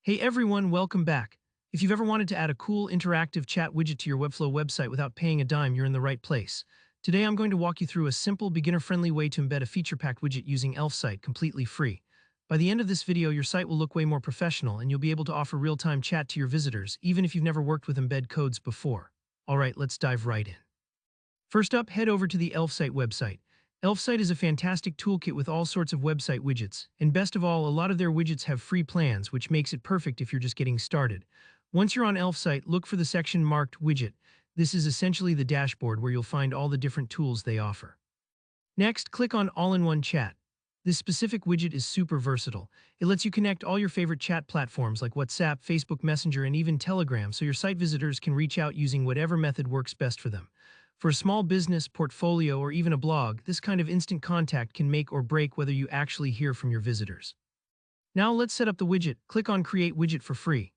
Hey everyone, welcome back. If you've ever wanted to add a cool interactive chat widget to your Webflow website without paying a dime, you're in the right place. Today I'm going to walk you through a simple, beginner-friendly way to embed a feature-packed widget using ElfSite completely free. By the end of this video, your site will look way more professional and you'll be able to offer real-time chat to your visitors, even if you've never worked with embed codes before. Alright, let's dive right in. First up, head over to the ElfSite website. ElfSite is a fantastic toolkit with all sorts of website widgets, and best of all, a lot of their widgets have free plans, which makes it perfect if you're just getting started. Once you're on ElfSite, look for the section marked Widget. This is essentially the dashboard where you'll find all the different tools they offer. Next, click on All-in-One Chat. This specific widget is super versatile. It lets you connect all your favorite chat platforms like WhatsApp, Facebook Messenger, and even Telegram so your site visitors can reach out using whatever method works best for them. For a small business, portfolio, or even a blog, this kind of instant contact can make or break whether you actually hear from your visitors. Now let's set up the widget. Click on Create Widget for free.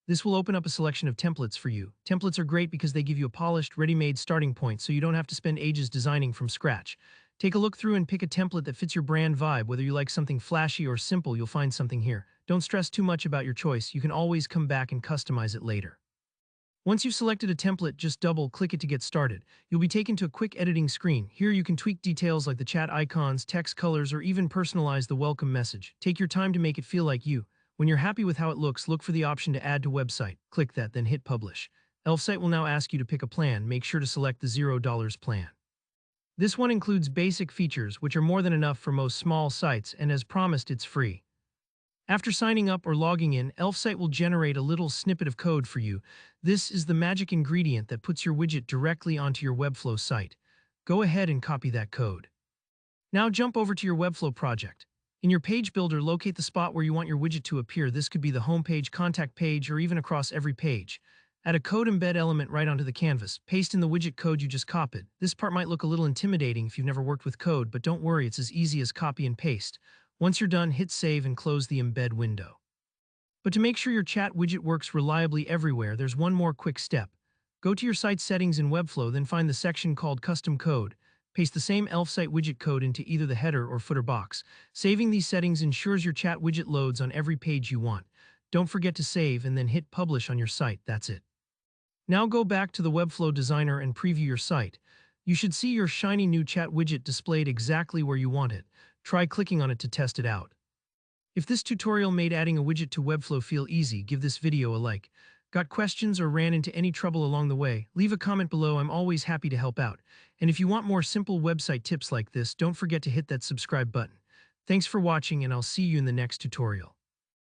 This will open up a selection of templates for you. Templates are great because they give you a polished, ready-made starting point so you don't have to spend ages designing from scratch. Take a look through and pick a template that fits your brand vibe. Whether you like something flashy or simple, you'll find something here. Don't stress too much about your choice. You can always come back and customize it later. Once you've selected a template, just double-click it to get started. You'll be taken to a quick editing screen. Here you can tweak details like the chat icons, text colors, or even personalize the welcome message. Take your time to make it feel like you. When you're happy with how it looks, look for the option to add to website. Click that, then hit publish. ElfSite will now ask you to pick a plan. Make sure to select the $0 plan. This one includes basic features, which are more than enough for most small sites, and as promised, it's free. After signing up or logging in, ElfSite will generate a little snippet of code for you. This is the magic ingredient that puts your widget directly onto your Webflow site. Go ahead and copy that code. Now jump over to your Webflow project. In your page builder, locate the spot where you want your widget to appear. This could be the home page, contact page, or even across every page. Add a code embed element right onto the canvas. Paste in the widget code you just copied. This part might look a little intimidating if you've never worked with code, but don't worry, it's as easy as copy and paste. Once you're done, hit save and close the embed window. But to make sure your chat widget works reliably everywhere, there's one more quick step. Go to your site settings in Webflow, then find the section called Custom Code. Paste the same ElfSite widget code into either the header or footer box. Saving these settings ensures your chat widget loads on every page you want. Don't forget to save and then hit Publish on your site. That's it. Now go back to the Webflow designer and preview your site. You should see your shiny new chat widget displayed exactly where you want it. Try clicking on it to test it out. If this tutorial made adding a widget to Webflow feel easy, give this video a like. Got questions or ran into any trouble along the way? Leave a comment below. I'm always happy to help out. And if you want more simple website tips like this, don't forget to hit that subscribe button. Thanks for watching, and I'll see you in the next tutorial.